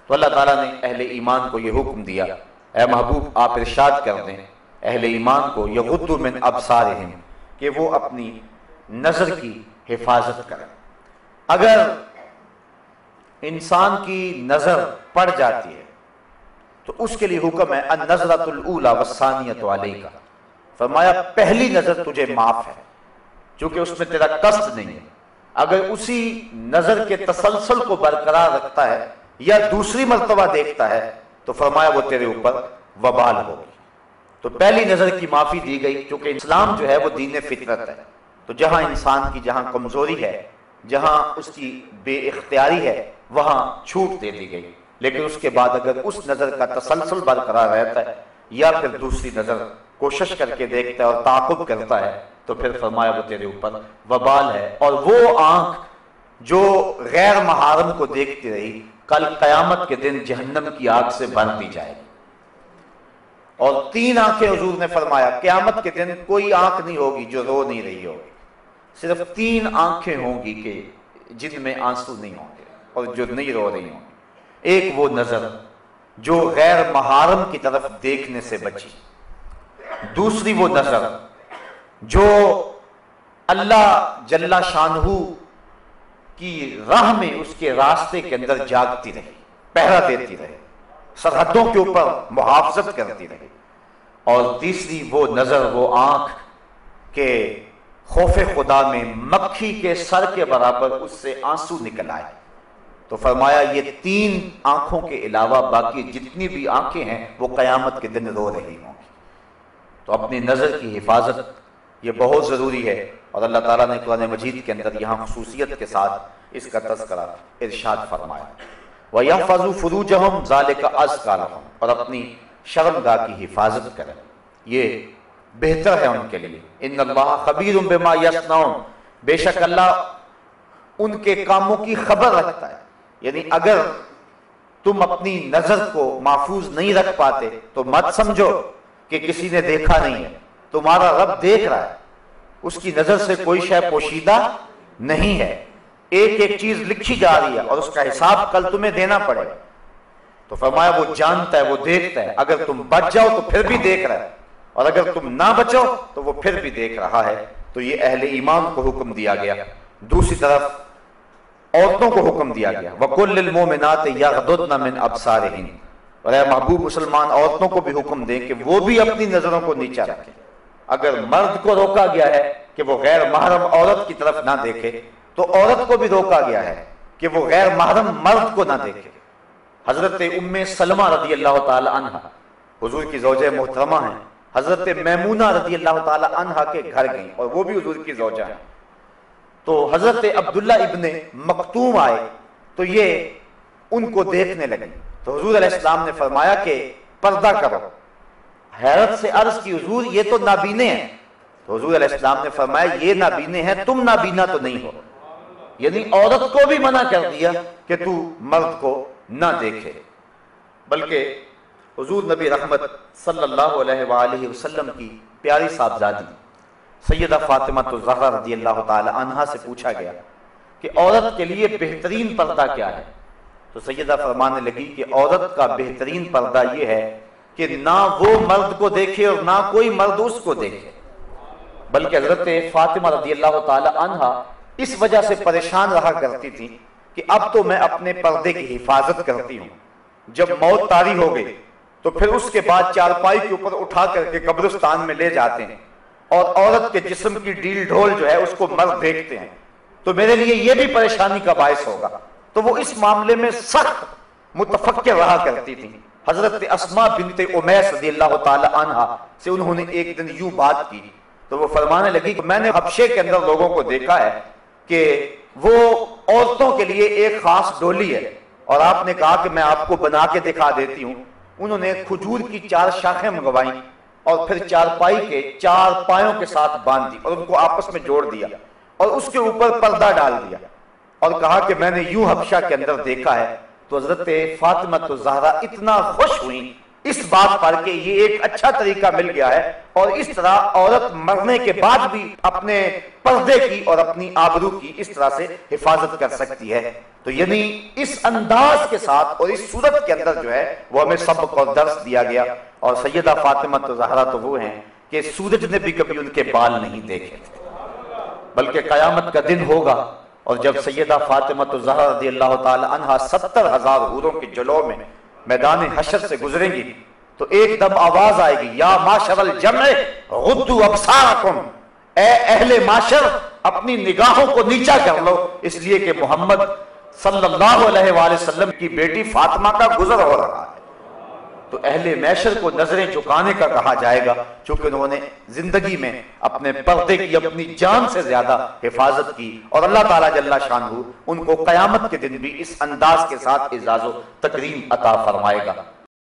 تو اللہ تعالیٰ نے اہل ایمان کو یہ حکم دیا، اے محبوب آپ ارشاد کر دیں اہل ایمان کو یغضوا من ابصارہم، کہ وہ اپنی نظر کی حفاظت کریں۔ اگر انسان کی نظر پڑ جاتی ہے تو اس کے لیے حکم ہے النظرۃ الاولی والثانیۃ علیک، فرمایا پہلی نظر تجھے معاف ہے چونکہ اس میں تیرا قصد نہیں ہے۔ اگر اسی نظر کے تسلسل کو برقرار رکھتا ہے یا دوسری مرتبہ دیکھتا ہے تو فرمایا وہ تیرے اوپر وبال ہوگی۔ تو پہلی نظر کی معافی دی گئی، چونکہ اسلام جو ہے وہ دین فطرت ہے، تو جہاں انسان کی جہاں کمزوری ہے، جہاں اس کی بے اختیاری ہے، وہاں چھوٹ دے دی گئی۔ لیکن اس کے بعد اگر اس نظر کا تسلسل برقرار رہتا ہے یا پھر دوسری نظر کوشش کر کے دیکھتا ہے اور تعاقب کرتا ہے تو پھر فرمایا وہ تیرے اوپر وبال ہے۔ اور وہ آنکھ جو غیر محارم کو دیکھتی رہی کل قیامت کے دن جہنم کی آگ سے بھر دی جائے گی۔ اور 3 آنکھیں حضور نے فرمایا قیامت کے دن کوئی آنکھ نہیں ہوگی جو رو نہیں رہی ہوگی، صرف 3 آنکھیں ہوں گی کہ جن میں آنسو نہیں ہوں گے اور جو نہیں رو رہی ہوں گی۔ ایک وہ نظر جو غیر محارم کی طرف دیکھنے سے بچی، دوسری وہ نظر جو اللہ جل شانہ کی راہ میں اس کے راستے کے اندر جاگتی رہی، پہرا دیتی رہی، سرحدوں کے اوپر محافظت کرتی رہی، اور تیسری وہ نظر، وہ آنکھ کہ خوف خدا میں مکھی کے سر کے برابر اس سے آنسو نکل آئے۔ تو فرمایا یہ 3 آنکھوں کے علاوہ باقی جتنی بھی آنکھیں ہیں وہ قیامت کے دن رو رہی ہوں گی۔ تو اپنی نظر کی حفاظت یہ بہت ضروری ہے، اور اللہ تعالیٰ نے قرآن مجید کے اندر یہاں خصوصیت کے ساتھ اس کا تذکرہ ارشاد فرمایا، وَيَحْفَظُوا فُرُوجَهُمْ ذَلِكَ أَزْكَىٰ لَهُمْ، اور اپنی شرمگاہ کی حفاظت کریں، یہ بہتر ہے ان کے لیے۔ ان اللہ خبیر بما یصنعون، بے شک اللہ ان کے کاموں کی خبر رکھتا ہے۔ یعنی اگر تم اپنی نظر کو محفوظ نہیں رکھ پاتے تو مت سمجھو کہ کسی نے دیکھا نہیں ہے، تمہارا رب دیکھ رہا ہے، اس کی نظر سے کوئی شے پوشیدہ نہیں ہے، ایک ایک چیز لکھی جا رہی ہے اور اس کا حساب کل تمہیں دینا پڑے گا۔ تو فرمایا وہ جانتا ہے، وہ دیکھتا ہے، اگر تم بچ جاؤ تو پھر بھی دیکھ رہا ہے، اور اگر تم نہ بچو تو وہ پھر بھی دیکھ رہا ہے۔ تو یہ اہل ایمان کو حکم دیا گیا۔ دوسری طرف عورتوں کو حکم دیا گیا، وَقُلْ لِلْمُؤْمِنَاتِ يَغْضُضْنَ مِنْ أَبْصَارِهِنَّ، اور اے محبوب مسلمان عورتوں کو بھی حکم دیں کہ وہ بھی اپنی نظروں کو نیچا رکھیں۔ اگر مرد کو روکا گیا ہے کہ وہ غیر محرم عورت کی طرف نہ دیکھے تو عورت کو بھی روکا گیا ہے کہ وہ غیر محرم مرد کو نہ دیکھے۔ حضرت ام سلمہ رضی اللہ تعالی عنہ حضور کی زوجہ محترمہ ہیں، حضرت میمونہ رضی اللہ تعالی عنہ کے گھر گئیں اور وہ بھی حضور کی زوجہ ہیں۔ تو حضرت عبداللہ ابن مکتوم آئے تو یہ ان کو دیکھنے لگے، تو حضور علیہ السلام نے فرمایا کہ پردہ کرو۔ حیرت سے عرض کی حضور یہ تو نابینے ہیں، تو حضور علیہ السلام نے فرمایا یہ نابینے ہیں، تم نابینا تو نہیں ہو۔ یعنی عورت کو بھی منع کر دیا کہ تو مرد کو نہ دیکھے، بلکہ حضور نبی رحمت صلی اللہ علیہ وآلہ وسلم کی پیاری صاحبزادی سیدہ فاطمہ الزہرا رضی اللہ تعالی عنہا سے پوچھا گیا کہ عورت کے لیے بہترین پردہ کیا ہے؟ تو سیدہ فرمانے لگی کہ عورت کا بہترین پردہ یہ ہے کہ نہ وہ مرد کو دیکھے اور نہ کوئی مرد اس کو دیکھے۔ بلکہ حضرت فاطمہ رضی اللہ تعالی عنہا اس وجہ سے پریشان رہا کرتی تھی کہ اب تو میں اپنے پردے کی حفاظت کرتی ہوں، جب موت طاری ہو گئی تو پھر اس کے بعد چارپائی کے اوپر اٹھا کر کے قبرستان میں لے جاتے ہیں اور عورت کے جسم کی ڈیل ڈھول جو ہے اس کو مرد دیکھتے ہیں، تو میرے لیے یہ بھی پریشانی کا باعث ہوگا۔ تو وہ اس معاملے میں سخت متفکر رہا کرتی تھی۔ حضرت اسماء بنت امیس رضی اللہ تعالی عنہا سے انہوں نے ایک دن یوں بات کی تو وہ فرمانے لگی کہ میں نے حبشے کے اندر لوگوں کو دیکھا ہے کہ وہ عورتوں کے لیے ایک خاص ڈولی ہے، اور آپ نے کہا کہ میں آپ کو بنا کے دکھا دیتی ہوں۔ انہوں نے کھجور کی 4 شاخیں منگوائیں اور پھر چارپائی کے 4 پایوں کے ساتھ باندھ دی اور ان کو آپس میں جوڑ دیا اور اس کے اوپر پردہ ڈال دیا اور کہا کہ میں نے یوں حبشہ کے اندر دیکھا ہے۔ تو حضرت فاطمہ الزہرا اتنا خوش ہوئیں اس بات پر کہ یہ ایک اچھا طریقہ مل گیا ہے اور اس طرح عورت مرنے کے بعد بھی اپنے پردے کی اور اپنی آبرو کی اس طرح سے حفاظت کر سکتی ہے. تو یعنی اس انداز کے ساتھ اور اس صورت کے اندر جو ہے وہ ہمیں سبق اور درس دیا گیا. اور سیدہ فاطمہ زہرا تو وہ ہیں کہ سورج نے بھی کبھی ان کے بال نہیں دیکھے تھے، بلکہ قیامت کا دن ہوگا اور جب سیدہ فاطمہ زہرا رضی اللہ تعالی عنہا 70,000 حوروں کے جلوہ میں میدان حشر سے گزریں گی تو ایک دم آواز آئے گی، یا معشر الجمع غضوا ابصارکم، اے اہل معاشر اپنی نگاہوں کو نیچا کر لو، اس لیے کہ محمد صلی اللہ علیہ وآلہ وسلم کی بیٹی فاطمہ کا گزر ہو رہا ہے. تو اہل معاشر کو نظریں جھکانے کا کہا جائے گا چونکہ انہوں نے زندگی میں اپنے پردے کی اپنی جان سے زیادہ حفاظت کی، اور اللہ تعالیٰ جل شانہ ان کو قیامت کے دن بھی اس انداز کے ساتھ اعزاز و تکریم عطا فرمائے گا.